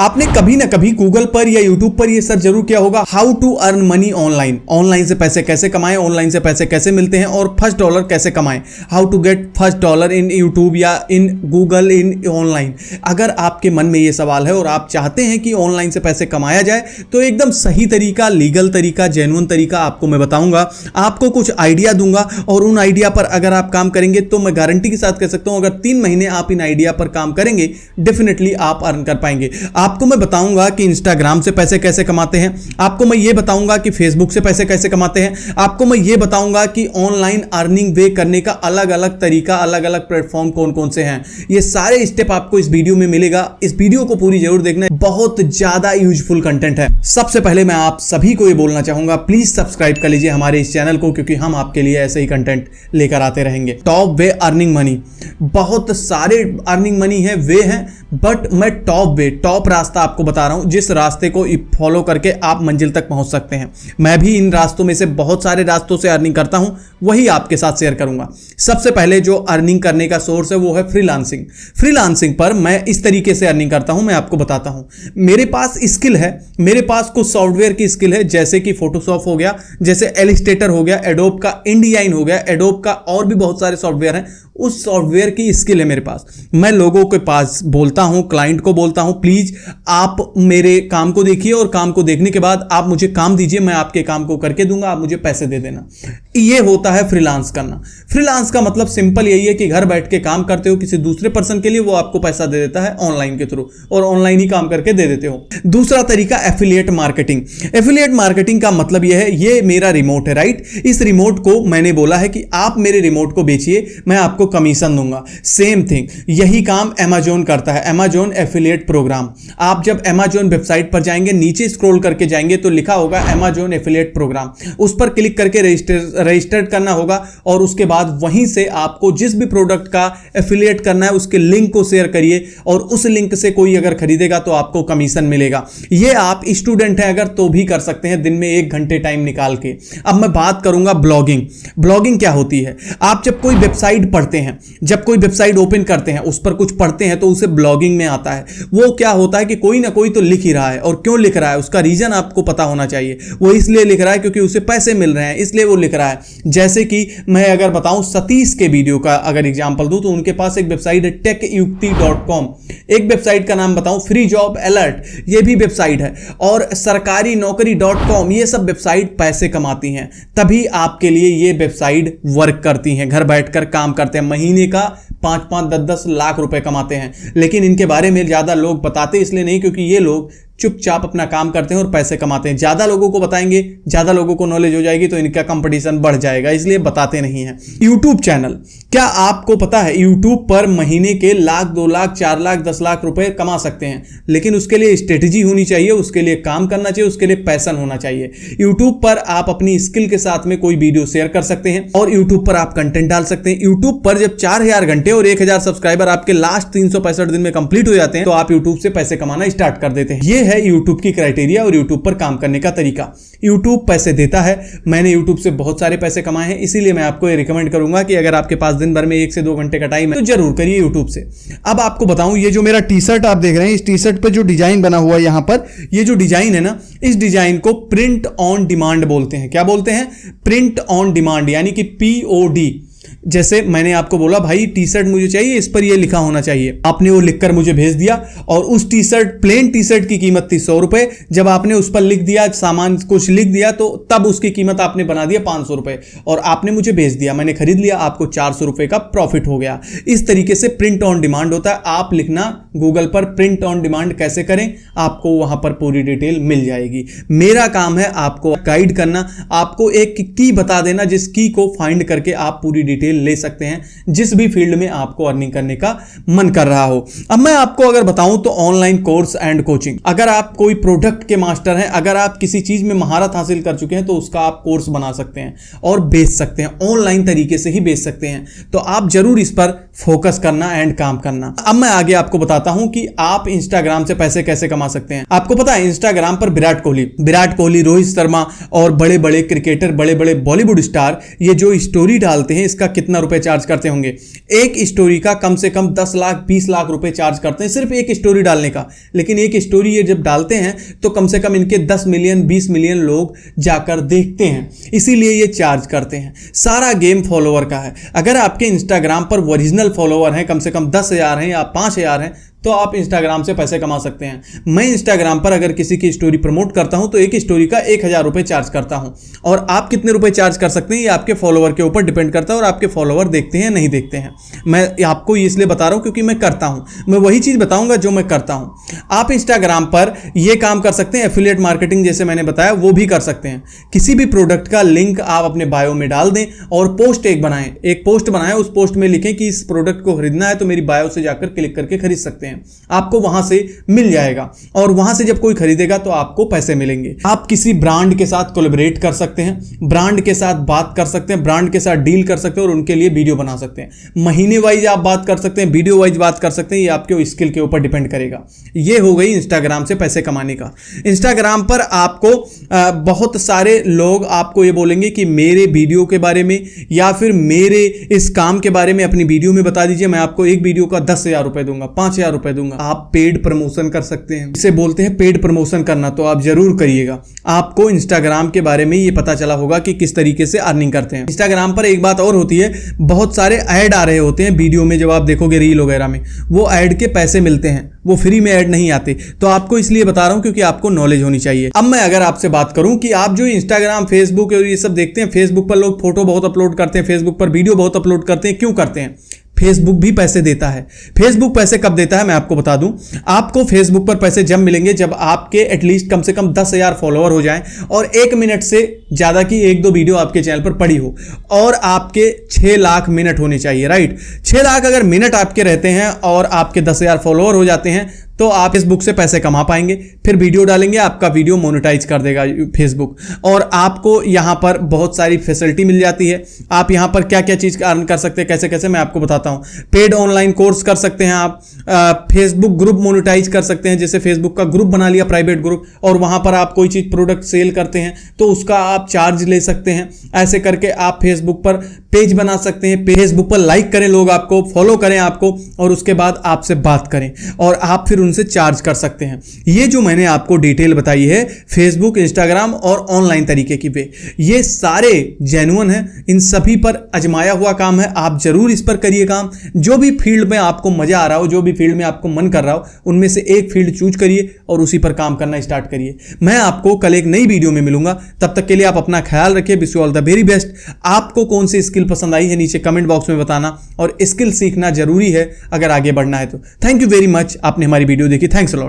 आपने कभी ना कभी गूगल पर या यूट्यूब पर ये सर्च जरूर किया होगा, how to earn money online. Online से पैसे कैसे कमाएं, ऑनलाइन से पैसे कैसे मिलते हैं और फर्स्ट डॉलर कैसे कमाएं, how to get first dollar in YouTube या इन गूगल इन ऑनलाइन। अगर आपके मन में ये सवाल है और आप चाहते हैं कि ऑनलाइन से पैसे कमाया जाए तो एकदम सही तरीका, लीगल तरीका, जेन्युइन तरीका आपको मैं बताऊंगा। आपको कुछ आइडिया दूंगा और उन आइडिया पर अगर आप काम करेंगे तो मैं गारंटी के साथ कह सकता हूं, अगर 3 महीने आप इन आइडिया पर काम करेंगे डेफिनेटली आप अर्न कर पाएंगे। आपको मैं बताऊंगा कि इंस्टाग्राम से पैसे कैसे कमाते हैं, आपको मैं ये बताऊंगा कि फेसबुक से पैसे कैसे कमाते हैं, आपको मैं ये बताऊंगा कि ऑनलाइन अर्निंग वे करने का अलग अलग तरीका, अलग अलग प्लेटफॉर्म कौन कौन से हैं। ये सारे स्टेप आपको इस वीडियो में मिलेगा। इस वीडियो को पूरी जरूर देखना, बहुत ज्यादा यूजफुल कंटेंट है। सबसे पहले मैं आप सभी को ये बोलना चाहूंगा, प्लीज सब्सक्राइब कर लीजिए हमारे इस चैनल को, क्योंकि हम आपके लिए ऐसे ही कंटेंट लेकर आते रहेंगे। टॉप वे अर्निंग मनी, बहुत सारे अर्निंग मनी है, वे हैं, बट मैं टॉप वे, टॉप रास्ता आपको बता रहा हूं, जिस रास्ते को फॉलो करके आप मंजिल तक पहुंच सकते हैं। मैं भी इन रास्तों में से बहुत सारे रास्तों से अर्निंग करता हूं, वही आपके साथ शेयर करूंगा। सबसे पहले जो अर्निंग करने का सोर्स है वो है फ्रीलांसिंग। फ्रीलांसिंग पर मैं इस तरीके से अर्निंग करता हूं, मैं आपको बताता हूं। मेरे पास स्किल है, मेरे पास कुछ सॉफ्टवेयर की स्किल है, जैसे कि फोटोशॉप हो गया, जैसे एलिस्टेटर हो गया, एडोब का इंडियाइन हो गया, एडोब का और भी बहुत सारे सॉफ्टवेयर हैं। उस सॉफ्टवेयर की स्किल है मेरे पास। मैं लोगों के पास बोलता हूं, क्लाइंट को बोलता हूं, प्लीज आप मेरे काम को देखिए और काम को देखने के बाद आप मुझे काम दीजिए, मैं आपके काम को करके दूंगा, आप मुझे पैसे दे देना। ये होता है फ्रीलांस करना। फ्रीलांस का मतलब सिंपल यही है कि घर बैठ के काम करते हो किसी दूसरे पर्सन के लिए, वो आपको पैसा दे देता है ऑनलाइन के थ्रू और ऑनलाइन ही काम करके दे देते हो। दूसरा तरीका एफिलिएट मार्केटिंग। एफिलिएट मार्केटिंग का मतलब यह है, ये मेरा रिमोट है, राइट। इस रिमोट को मैंने बोला है कि आप मेरे रिमोट को बेचिए, मैं आपको कमीशन दूंगा। सेम थिंग, यही काम अमेजोन करता है, अमेजोन एफिलिएट प्रोग्राम। आप जब अमेजोन वेबसाइट पर जाएंगे, नीचे स्क्रॉल करके जाएंगे तो लिखा होगा अमेजोन एफिलिएट प्रोग्राम, उस पर क्लिक करके रजिस्टर करना होगा और उसके बाद वहीं से आपको जिस भी प्रोडक्ट का एफिलिएट करना है उसके लिंक को शेयर करिए और उस लिंक से कोई अगर खरीदेगा तो आपको कमीशन मिलेगा। ये आप स्टूडेंट हैं अगर तो भी कर सकते हैं, दिन में 1 घंटे टाइम निकाल के। अब मैं बात करूंगा ब्लॉगिंग। ब्लॉगिंग क्या होती है? आप जब कोई वेबसाइट पढ़ते हैं, जब कोई वेबसाइट ओपन करते हैं, उस पर कुछ पढ़ते हैं तो उसे ब्लॉगिंग में आता है। वो क्या होता है कि कोई ना कोई तो लिख ही रहा है, और क्यों लिख रहा है उसका रीजन आपको पता होना चाहिए। वो इसलिए लिख रहा है क्योंकि उसे पैसे मिल रहे हैं, इसलिए वो लिख रहा है। जैसे कि मैं अगर बताऊं सतीश के वीडियो का अगर एग्जांपल दूं तो उनके पास एक वेबसाइट है techyukti.com, एक वेबसाइट का नाम बताऊं फ्री जॉब अलर्ट, ये भी वेबसाइट है, और सरकारी नौकरी.com, ये सब वेबसाइट पैसे कमाती हैं। तभी आपके लिए ये वेबसाइट वर्क करती हैं, घर बैठकर काम करते हैं, महीने का 5-5, 10-10 लाख रुपए कमाते हैं। लेकिन इनके बारे में ज्यादा लोग बताते इसलिए नहीं क्योंकि ये लोग चुपचाप अपना काम करते हैं और पैसे कमाते हैं। ज्यादा लोगों को बताएंगे, ज्यादा लोगों को नॉलेज हो जाएगी तो इनका कंपटीशन बढ़ जाएगा, इसलिए बताते नहीं हैं। यूट्यूब चैनल, क्या आपको पता है यूट्यूब पर महीने के 1 लाख, 2 लाख, 4 लाख, 10 लाख रुपए कमा सकते हैं, लेकिन उसके लिए स्ट्रेटेजी होनी चाहिए, उसके लिए काम करना चाहिए, उसके लिए पैशन होना चाहिए। यूट्यूब पर आप अपनी स्किल के साथ में कोई वीडियो शेयर कर सकते हैं और यूट्यूब पर आप कंटेंट डाल सकते हैं। यूट्यूब पर जब 4000 घंटे और 1000 सब्सक्राइबर आपके लास्ट 365 दिन में कंप्लीट हो जाते हैं तो आप यूट्यूब से पैसे कमाना स्टार्ट कर देते हैं। ये है YouTube की क्राइटेरिया और YouTube पर काम करने का तरीका। YouTube पैसे देता है, मैंने YouTube से बहुत सारे पैसे कमाए हैं, इसीलिए मैं आपको ये रिकमेंड करूंगा कि अगर आपके पास दिन भर में 1 से 2 घंटे का टाइम है तो जरूर करिए YouTube से। अब आपको बताऊं, ये जो मेरा टी शर्ट आप देख रहे हैं, इस टी शर्ट पर जो डिजाइन बना हुआ है यहां पर, ये जो डिजाइन है ना, इस डिजाइन को प्रिंट ऑन डिमांड बोलते हैं। क्या बोलते हैं? प्रिंट ऑन डिमांड, यानी कि POD। जैसे मैंने आपको बोला भाई टी शर्ट मुझे चाहिए, इस पर ये लिखा होना चाहिए, आपने वो लिखकर मुझे भेज दिया और उस T shirt, plain T shirt की कीमत थी 100 रुपए। जब आपने उस पर लिख दिया, सामान कुछ लिख दिया, तो तब उसकी कीमत आपने बना दिया 500 रुपए और आपने मुझे भेज दिया, मैंने खरीद लिया, आपको 400 रुपए का प्रॉफिट हो गया। इस तरीके से प्रिंट ऑन डिमांड होता है। आप लिखना गूगल पर प्रिंट ऑन डिमांड कैसे करें, आपको वहां पर पूरी डिटेल मिल जाएगी। मेरा काम है आपको गाइड करना, आपको एक की बता देना जिस की को फाइंड करके आप पूरी डिटेल ले सकते हैं, जिस भी फील्ड में आपको अर्निंग करने का मन कर रहा हो। अब मैं आपको अगर बताऊं तो ऑनलाइन कोर्स एंड कोचिंग, अगर आप कोई प्रोडक्ट के मास्टर हैं, अगर आप किसी चीज में महारत हासिल कर चुके हैं तो उसका आप कोर्स बना सकते हैं और बेच सकते हैं, ऑनलाइन तरीके से ही बेच सकते हैं। तो आप जरूर इस पर फोकस करना एंड काम करना। अब मैं आगे आपको बताता हूं कि आप इंस्टाग्राम से पैसे कैसे कमा सकते हैं। आपको पता है इंस्टाग्राम पर विराट कोहली, रोहित शर्मा और बड़े बड़े क्रिकेटर, बड़े बड़े बॉलीवुड स्टार ये जो स्टोरी डालते हैं, इसका कितना रुपए चार्ज करते होंगे। एक स्टोरी का कम से कम 10 लाख 20 लाख रुपए चार्ज करते हैं सिर्फ एक स्टोरी डालने का। लेकिन एक स्टोरी ये जब डालते हैं तो कम से कम इनके 10 मिलियन 20 मिलियन लोग जाकर देखते हैं, इसीलिए ये चार्ज करते हैं। सारा गेम फॉलोअर का है। अगर आपके इंस्टाग्राम पर ओरिजिनल फॉलोअर हैं कम से कम 10,000 हैं या 5,000 हैं तो आप इंस्टाग्राम से पैसे कमा सकते हैं। मैं इंस्टाग्राम पर अगर किसी की स्टोरी प्रमोट करता हूं तो एक स्टोरी का 1,000 रुपए चार्ज करता हूं। और आप कितने रुपए चार्ज कर सकते हैं ये आपके फॉलोअर के ऊपर डिपेंड करता है और आपके फॉलोअर देखते हैं नहीं देखते हैं। मैं आपको इसलिए बता रहा हूं क्योंकि मैं करता हूं, मैं वही चीज बताऊंगा जो मैं करता हूं। आप इंस्टाग्राम पर यह काम कर सकते हैं, एफिलिएट मार्केटिंग जैसे मैंने बताया वो भी कर सकते हैं। किसी भी प्रोडक्ट का लिंक आप अपने बायो में डाल दें और पोस्ट एक पोस्ट बनाएं, उस पोस्ट में लिखें कि इस प्रोडक्ट को खरीदना है तो मेरी बायो से जाकर क्लिक करके खरीद सकते हैं। आपको वहां से मिल जाएगा और वहां से जब कोई खरीदेगा तो आपको पैसे मिलेंगे। आप किसी ब्रांड के साथ कोलैबोरेट कर सकते हैं, ब्रांड के साथ बात कर सकते हैं, ब्रांड के साथ डील कर सकते हैं और उनके लिए वीडियो बना सकते हैं। महीने वाइज आप बात कर सकते हैं, वीडियो वाइज बात कर सकते हैं, ये आपके स्किल के ऊपर डिपेंड करेगा। ये हो गई इंस्टाग्राम से पैसे कमाने का। इंस्टाग्राम पर आपको बहुत सारे लोग आपको ये बोलेंगे कि मेरे वीडियो के बारे में या फिर मेरे इस काम के बारे में अपनी वीडियो में बता दीजिए, मैं आपको एक वीडियो का 10,000 रुपए दूंगा, 5,000 रुपए दूंगा। आप पेड प्रमोशन कर सकते हैं, इसे बोलते हैं पेड प्रमोशन करना, तो आप जरूर करिएगा। आपको इंस्टाग्राम के बारे में ये पता चला होगा कि किस तरीके से अर्निंग करते हैं। इंस्टाग्राम पर एक बात और होती है, बहुत सारे ऐड आ रहे होते हैं वीडियो में, जब आप देखोगे रील वगैरह में वो ऐड के पैसे मिलते हैं, वो फ्री में ऐड नहीं आते। तो आपको इसलिए बता रहा हूं क्योंकि आपको नॉलेज होनी चाहिए। अब मैं अगर आपसे बात करूं कि आप जो इंस्टाग्राम फेसबुक और ये सब देखते हैं, फेसबुक पर लोग फोटो बहुत अपलोड करते हैं, फेसबुक पर वीडियो बहुत अपलोड करते हैं, क्यों करते हैं? फेसबुक भी पैसे देता है। फेसबुक पैसे कब देता है मैं आपको बता दूं। आपको फेसबुक पर पैसे जब मिलेंगे जब आपके एटलीस्ट कम से कम 10,000 फॉलोअर हो जाएं और 1 मिनट से ज्यादा की 1-2 वीडियो आपके चैनल पर पड़ी हो और आपके 6 लाख मिनट होने चाहिए, राइट। 6 लाख अगर मिनट आपके रहते हैं और आपके 10,000 फॉलोअर हो जाते हैं तो आप फेसबुक से पैसे कमा पाएंगे। फिर वीडियो डालेंगे, आपका वीडियो मोनेटाइज कर देगा फेसबुक और आपको यहां पर बहुत सारी फैसिलिटी मिल जाती है। आप यहां पर क्या क्या चीज अर्न कर सकते हैं, कैसे कैसे, मैं आपको बताता हूं। पेड ऑनलाइन कोर्स कर सकते हैं आप, फेसबुक ग्रुप मोनेटाइज कर सकते हैं, जैसे फेसबुक का ग्रुप बना लिया, प्राइवेट ग्रुप, और वहां पर आप कोई चीज प्रोडक्ट सेल करते हैं तो उसका आप चार्ज ले सकते हैं। ऐसे करके आप फेसबुक पर पेज बना सकते हैं, फेसबुक पर लाइक करें लोग, आपको फॉलो करें आपको, और उसके बाद आपसे बात करें और आप फिर उनसे चार्ज कर सकते हैं। ये जो मैंने आपको डिटेल बताई है फेसबुक, इंस्टाग्राम और ऑनलाइन तरीके की वे, ये सारे जेन्युइन हैं, इन सभी पर आजमाया हुआ काम है। आप जरूर इस पर करिए काम। जो भी फील्ड में आपको मजा आ रहा हो, जो भी फील्ड में आपको मन कर रहा हो, उनमें से एक फील्ड चूज करिए और उसी पर काम करना स्टार्ट करिए। मैं आपको कल एक नई वीडियो में मिलूंगा, तब तक के लिए आप अपना ख्याल रखिए। Wish you all the very best. आपको कौन सी स्किल पसंद आई है नीचे कमेंट बॉक्स में बताना, और स्किल सीखना जरूरी है अगर आगे बढ़ना है तो। थैंक यू वेरी मच, आपने हमारी वीडियो देखी। Thanks a lot.